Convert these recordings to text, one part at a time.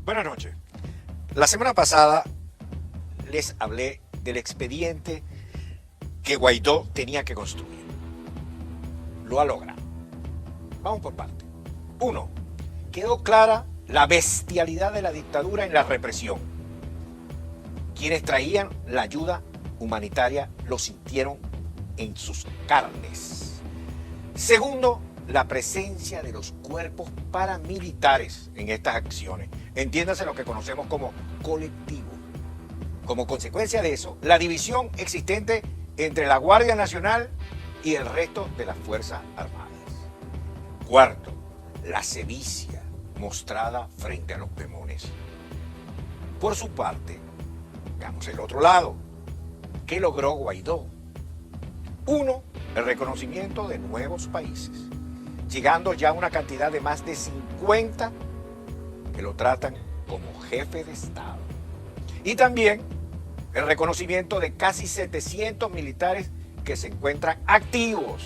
Buenas noches. La semana pasada les hablé del expediente que Guaidó tenía que construir. Lo ha logrado. Vamos por partes. 1. Quedó clara la bestialidad de la dictadura en la represión. Quienes traían la ayuda humanitaria lo sintieron en sus carnes. Segundo, la presencia de los cuerpos paramilitares en estas acciones. Entiéndase lo que conocemos como colectivo. Como consecuencia de eso, la división existente entre la Guardia Nacional y el resto de las Fuerzas Armadas. Cuarto, la sevicia mostrada frente a los Pemones. Por su parte, veamos el otro lado. ¿Qué logró Guaidó? 1. El reconocimiento de nuevos países, llegando ya a una cantidad de más de 50 que lo tratan como jefe de Estado. Y también el reconocimiento de casi 700 militares que se encuentran activos.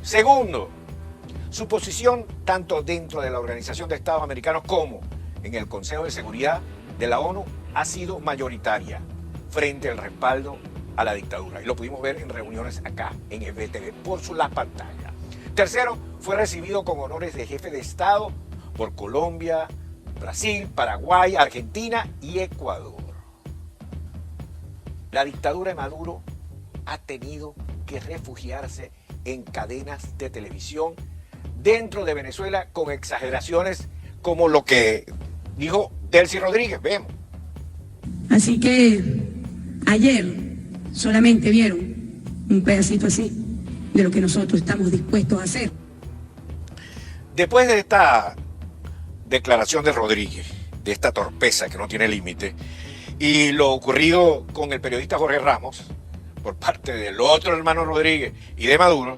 Segundo, su posición tanto dentro de la Organización de Estados Americanos como en el Consejo de Seguridad de la ONU ha sido mayoritaria frente al respaldo a la dictadura. Y lo pudimos ver en reuniones acá en el BTV por la pantalla. Tercero, fue recibido con honores de jefe de Estado por Colombia, Brasil, Paraguay, Argentina y Ecuador. La dictadura de Maduro ha tenido que refugiarse en cadenas de televisión dentro de Venezuela con exageraciones como lo que dijo Delcy Rodríguez. Vemos. Así que ayer solamente vieron un pedacito así de lo que nosotros estamos dispuestos a hacer. Después de esta declaración de Rodríguez, de esta torpeza que no tiene límite, y lo ocurrido con el periodista Jorge Ramos, por parte del otro hermano Rodríguez y de Maduro,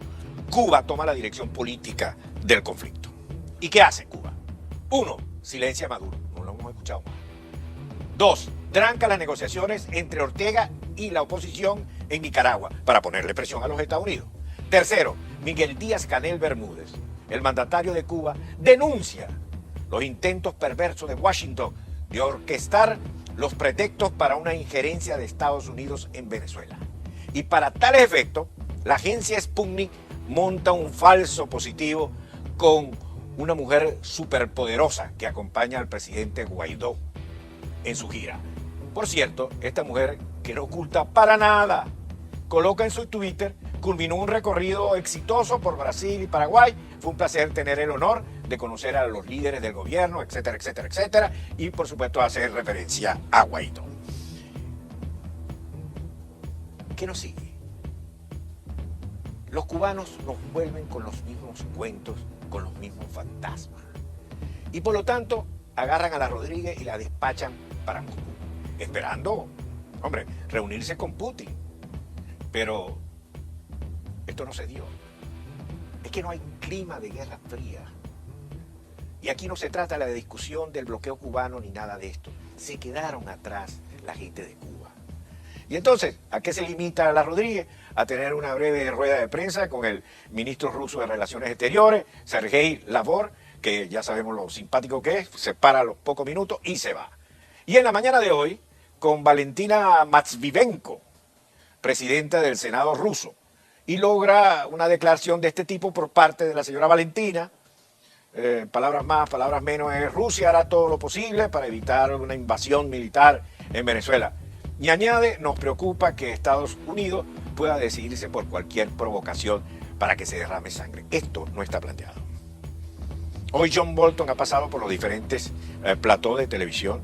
Cuba toma la dirección política del conflicto. ¿Y qué hace Cuba? 1. Silencia a Maduro. No lo hemos escuchado más. 2. Tranca las negociaciones entre Ortega y la oposición en Nicaragua para ponerle presión a los Estados Unidos. Tercero, Miguel Díaz-Canel Bermúdez, el mandatario de Cuba, denuncia los intentos perversos de Washington de orquestar los pretextos para una injerencia de Estados Unidos en Venezuela. Y para tales efectos, la agencia Sputnik monta un falso positivo con una mujer superpoderosa que acompaña al presidente Guaidó en su gira. Por cierto, esta mujer, que no oculta para nada, coloca en su Twitter: culminó un recorrido exitoso por Brasil y Paraguay. Fue un placer tener el honor de conocer a los líderes del gobierno, etcétera, etcétera, etcétera. Y por supuesto hacer referencia a Guaidó. ¿Qué nos sigue? Los cubanos nos vuelven con los mismos cuentos, con los mismos fantasmas. Y por lo tanto, agarran a la Rodríguez y la despachan para Moscú, esperando, reunirse con Putin. Pero esto no se dio. Es que no hay clima de guerra fría. Y aquí no se trata de la discusión del bloqueo cubano ni nada de esto. Se quedaron atrás la gente de Cuba. Y entonces, ¿a qué se limita la Rodríguez? A tener una breve rueda de prensa con el ministro ruso de Relaciones Exteriores, Sergei Lavrov, que ya sabemos lo simpático que es, se para a los pocos minutos y se va. Y en la mañana de hoy, con Valentina Matviyenko, presidenta del Senado ruso, y logra una declaración de este tipo por parte de la señora Valentina. Palabras más, palabras menos, Rusia hará todo lo posible para evitar una invasión militar en Venezuela. Y añade: nos preocupa que Estados Unidos pueda decidirse por cualquier provocación para que se derrame sangre. Esto no está planteado. Hoy John Bolton ha pasado por los diferentes platós de televisión,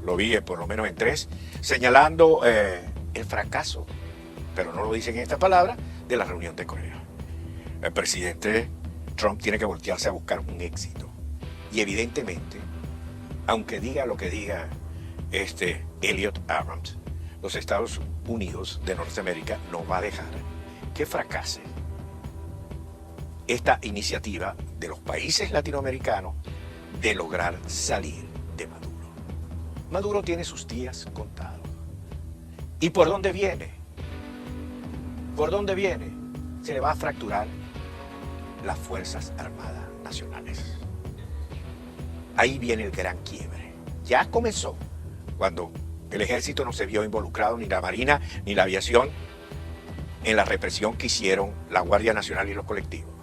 lo vi por lo menos en 3, señalando el fracaso, pero no lo dicen en esta palabra, de la reunión de Corea. El presidente Trump tiene que voltearse a buscar un éxito. Y evidentemente, aunque diga lo que diga Elliot Abrams, los Estados Unidos de Norteamérica no va a dejar que fracase esta iniciativa de los países latinoamericanos de lograr salir de Maduro. Maduro tiene sus días contados. ¿Y por dónde viene? ¿Por dónde viene? Se le va a fracturar las Fuerzas Armadas Nacionales. Ahí viene el gran quiebre. ya comenzó cuando el ejército no se vio involucrado, ni la marina, ni la aviación, en la represión que hicieron la Guardia Nacional y los colectivos.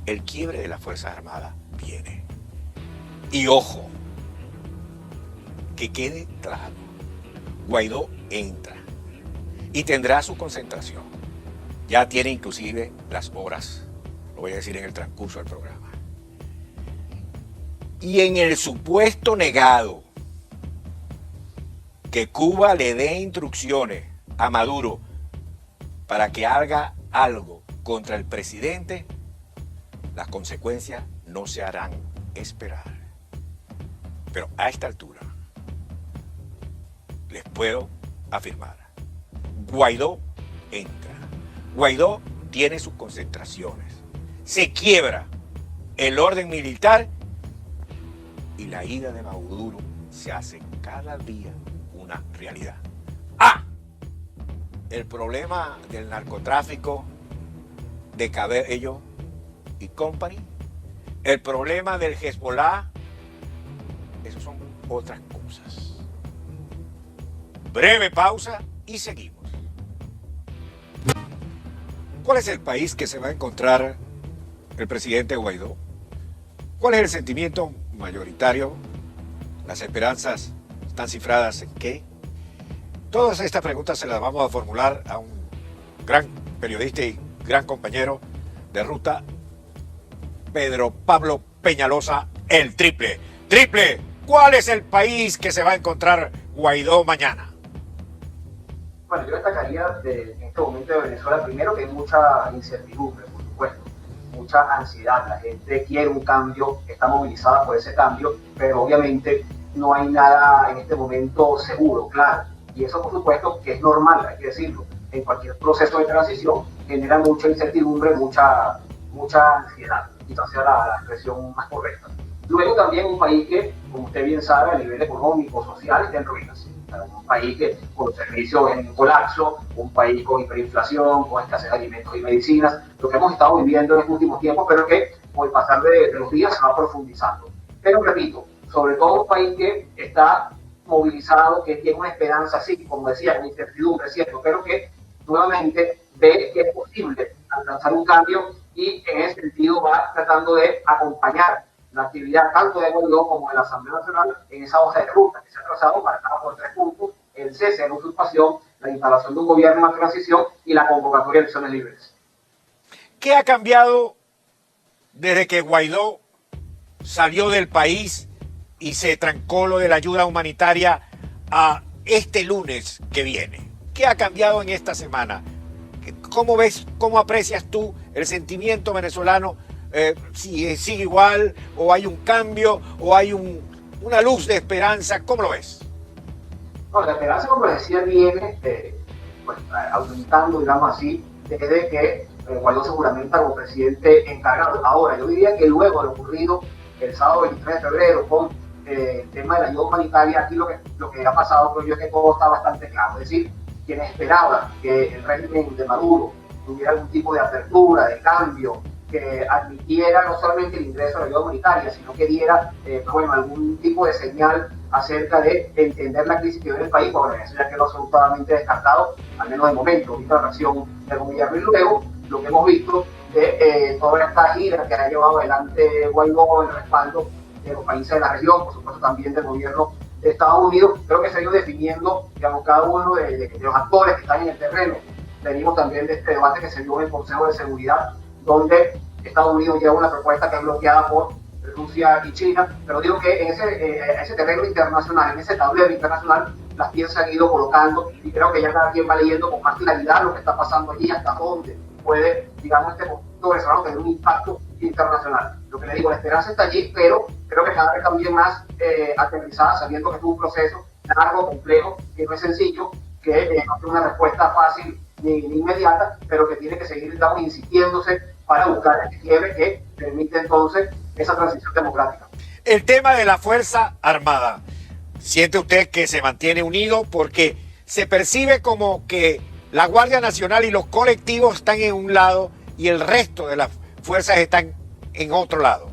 El quiebre de las Fuerzas Armadas viene. Y ojo, que quede claro, Guaidó entra y tendrá su concentración. Ya tiene inclusive las horas, lo voy a decir en el transcurso del programa. Y en el supuesto negado que Cuba le dé instrucciones a Maduro para que haga algo contra el presidente, las consecuencias no se harán esperar. Pero a esta altura, les puedo afirmar, Guaidó entra. Guaidó tiene sus concentraciones. Se quiebra el orden militar y la ida de Maduro se hace cada día una realidad. El problema del narcotráfico de Cabello y Company, el problema del Hezbollah, esos son otras cosas. Breve pausa y seguimos. ¿Cuál es el país que se va a encontrar el presidente Guaidó? ¿Cuál es el sentimiento mayoritario? ¿Las esperanzas están cifradas en qué? Todas estas preguntas se las vamos a formular a un gran periodista y gran compañero de ruta, Pedro Pablo Peñalosa, el Triple. Triple, ¿cuál es el país que se va a encontrar Guaidó mañana? Bueno, yo destacaría en este momento de Venezuela, primero que hay mucha incertidumbre, por supuesto, mucha ansiedad. La gente quiere un cambio, está movilizada por ese cambio, pero obviamente no hay nada en este momento seguro, claro. Y eso, por supuesto, que es normal, hay que decirlo. En cualquier proceso de transición genera mucha incertidumbre, mucha ansiedad. Quizás sea la expresión más correcta. Luego también un país que, como usted bien sabe, a nivel económico, social, está en ruinas. Un país que con los servicios en colapso, un país con hiperinflación, con escasez de alimentos y medicinas, lo que hemos estado viviendo en estos últimos tiempos, pero que con el pasar de los días se va profundizando. Pero repito, sobre todo un país que está movilizado, que tiene una esperanza, sí, como decía, una incertidumbre, ¿cierto? Pero que nuevamente ve que es posible alcanzar un cambio y en ese sentido va tratando de acompañar la actividad tanto de Guaidó como de la Asamblea Nacional en esa hoja de ruta que se ha trazado marcada por 3 puntos: el cese de la usurpación, la instalación de un gobierno de transición y la convocatoria de elecciones libres. ¿Qué ha cambiado desde que Guaidó salió del país y se trancó lo de la ayuda humanitaria a este lunes que viene? ¿Qué ha cambiado en esta semana? ¿Cómo ves, cómo aprecias tú el sentimiento venezolano? Si sigue igual, o hay un cambio, o hay una luz de esperanza, ¿cómo lo ves? Bueno, la esperanza, como les decía, viene aumentando, digamos así, desde que Guaidó seguramente como presidente encargado. Ahora, yo diría que luego de lo ocurrido el sábado 23 de febrero con el tema de la ayuda humanitaria, aquí lo que ha pasado, creo yo, es que todo está bastante claro. Es decir, quienes esperaban que el régimen de Maduro tuviera algún tipo de apertura, de cambio, que admitiera no solamente el ingreso a la ayuda humanitaria, sino que diera algún tipo de señal acerca de entender la crisis que vive en el país. Bueno, eso ya quedó absolutamente descartado, al menos de momento. Ahorita la reacción del gobierno, y luego lo que hemos visto de toda esta gira que ha llevado adelante Guaidó, el respaldo de los países de la región, por supuesto también del gobierno de Estados Unidos. Creo que se ha ido definiendo, digamos, cada uno de los actores que están en el terreno. Venimos también de este debate que se dio en el Consejo de Seguridad, donde Estados Unidos lleva una propuesta que es bloqueada por Rusia y China, pero digo que en ese terreno internacional, en ese tablero internacional, las piezas se han ido colocando y creo que ya cada quien va leyendo con más claridad lo que está pasando allí, hasta dónde puede, digamos, este conflicto venezolano tener un impacto internacional. Lo que le digo, la esperanza está allí, pero creo que cada vez también más aterrizada, sabiendo que es un proceso largo, complejo, que no es sencillo, que no tiene una respuesta fácil ni inmediata, pero que tiene que seguir, digamos, insistiéndose para buscar el quiebre que permite entonces esa transición democrática. El tema de la Fuerza Armada, ¿siente usted que se mantiene unido? Porque se percibe como que la Guardia Nacional y los colectivos están en un lado y el resto de las fuerzas están en otro lado.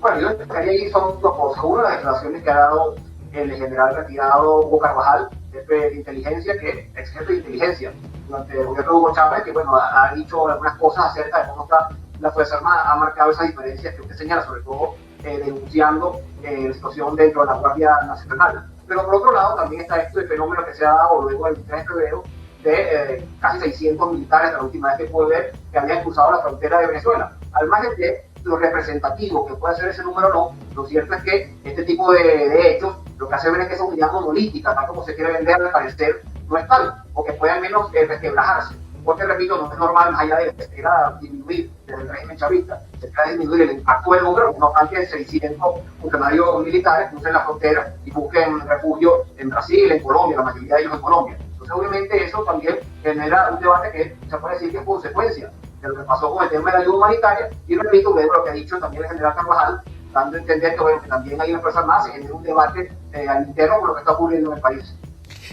Bueno, yo destacaría ahí son dos cosas. Una, las declaraciones que ha dado el general retirado Hugo Carvajal, jefe de inteligencia, que ex jefe de inteligencia durante el gobierno de Hugo Chávez, que bueno, ha dicho algunas cosas acerca de cómo está la Fuerza Armada, ha marcado esas diferencias que usted señala, sobre todo denunciando la situación dentro de la Guardia Nacional. Pero por otro lado también está este fenómeno que se ha dado luego del 23 de febrero de casi 600 militares, la última vez que pude ver, que habían cruzado la frontera de Venezuela. Al margen de lo representativo que puede ser ese número o no, lo cierto es que este tipo de hechos lo que hace ver es que esa unidad monolítica, tal como se quiere vender, al parecer no es tal, o que puede al menos resquebrajarse. Porque, repito, no es normal, más allá de que se quiera disminuir desde el régimen chavista, se quiera disminuir el impacto del número, no tanto que 600 funcionarios militares crucen la frontera y busquen refugio en Brasil, en Colombia, la mayoría de ellos en Colombia. Entonces, obviamente, eso también genera un debate que se puede decir que es consecuencia de lo que pasó con el tema de la ayuda humanitaria, y repito, de lo que ha dicho también el general Carvajal, dando a entender que, bueno, que también hay una fuerza más, se genera un debate al interno con lo que está ocurriendo en el país.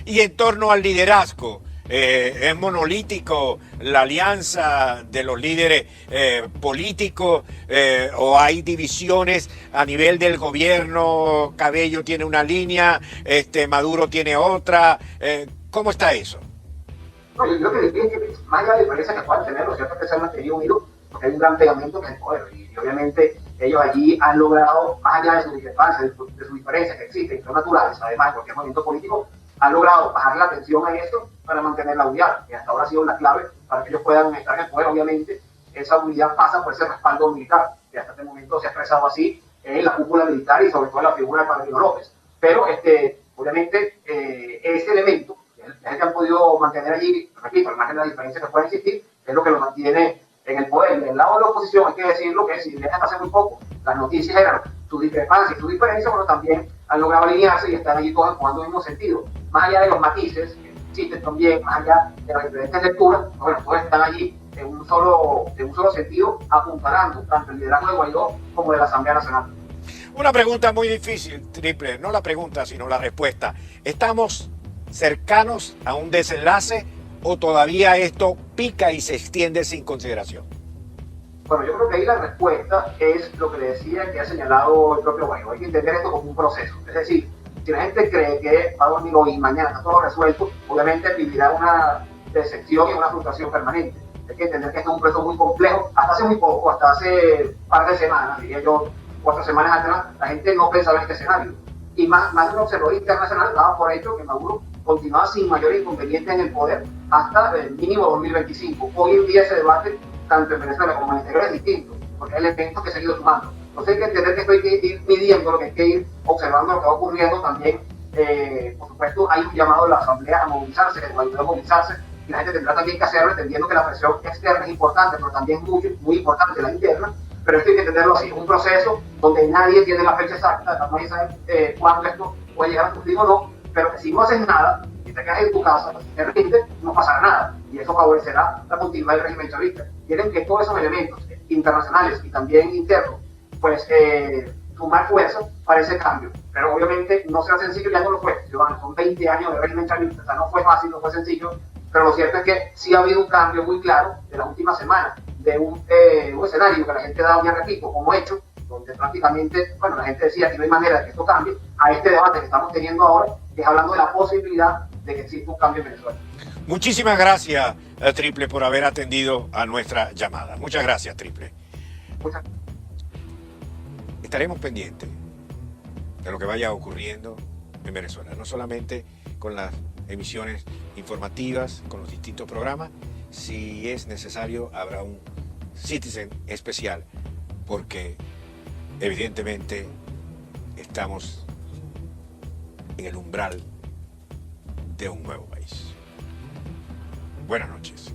Y en torno al liderazgo, ¿es monolítico la alianza de los líderes políticos o hay divisiones a nivel del gobierno? Cabello tiene una línea, Maduro tiene otra. ¿Cómo está eso? No, yo creo que más allá de diferencias que puedan tener, lo cierto es que se han mantenido unidos porque hay un gran pegamento que es el poder. Y obviamente ellos allí han logrado, más allá de sus discrepancias, de sus diferencias que existen, que son naturales, además de cualquier movimiento político, han logrado bajar la atención a esto para mantener la unidad, que hasta ahora ha sido la clave para que ellos puedan estar en el poder. Obviamente, esa unidad pasa por ese respaldo militar, que hasta este momento se ha expresado así en la cúpula militar y sobre todo en la figura de Padrino López. Pero, obviamente, ese elemento, que es el que han podido mantener allí, repito, al margen de las diferencias que pueden existir, es lo que lo mantiene en el poder. Del lado de la oposición, hay que decirlo que si bien hasta hace muy poco las noticias eran sus discrepancias y sus diferencias, bueno, también han logrado alinearse y están allí todos jugando en el mismo sentido. Más allá de los matices que existen también, más allá de las diferentes lecturas, bueno, todos están allí en un solo sentido, apuntalando tanto el liderazgo de Guaidó como de la Asamblea Nacional. Una pregunta muy difícil, Triple, no la pregunta, sino la respuesta. ¿Estamos cercanos a un desenlace o todavía esto pica y se extiende sin consideración? Bueno, yo creo que ahí la respuesta es lo que le decía que ha señalado el propio Guaidó. Hay que entender esto como un proceso. Es decir, si la gente cree que va a dormir hoy y mañana está todo resuelto, obviamente vivirá una decepción y una frustración permanente. Hay que entender que este es un proceso muy complejo. Hasta hace muy poco, hasta hace un par de semanas, diría yo, 4 semanas atrás, la gente no pensaba en este escenario. Y más de un observador internacional daba por hecho que Maduro continuaba sin mayor inconveniente en el poder hasta el mínimo 2025. Hoy en día ese debate, tanto en Venezuela como en el exterior, es distinto, porque hay elementos que se han ido sumando. Entonces hay que entender que esto hay que ir midiendo, lo que hay que ir observando lo que va ocurriendo también. Por supuesto, hay un llamado de la Asamblea a movilizarse, que Guaidó a movilizarse, y la gente tendrá también que hacerlo, entendiendo que la presión externa es importante, pero también muy importante la interna. Pero esto hay que entenderlo así, un proceso donde nadie tiene la fecha exacta, nadie sabe cuándo esto puede llegar a cumplir o no, pero que si no haces nada y te quedas en tu casa, si te rindes, no pasará nada, y eso favorecerá la continuidad del régimen chavista. Quieren que todos esos elementos internacionales y también internos, pues sumar fuerza para ese cambio, pero obviamente no será sencillo, ya no lo fue, son 20 años de régimen chavista, o sea, no fue fácil, no fue sencillo, pero lo cierto es que sí ha habido un cambio muy claro de las últimas semanas, de un escenario que la gente daba, ya repito, como hecho, donde prácticamente, bueno, la gente decía que no hay manera de que esto cambie, a este debate que estamos teniendo ahora, que es hablando de la posibilidad de que exista un cambio en Venezuela. Muchísimas gracias, Triple, por haber atendido a nuestra llamada. Muchas gracias, Triple. Estaremos pendientes de lo que vaya ocurriendo en Venezuela, no solamente con las emisiones informativas, con los distintos programas. Si es necesario, habrá un Citizen especial, porque evidentemente estamos en el umbral de un nuevo país. Buenas noches.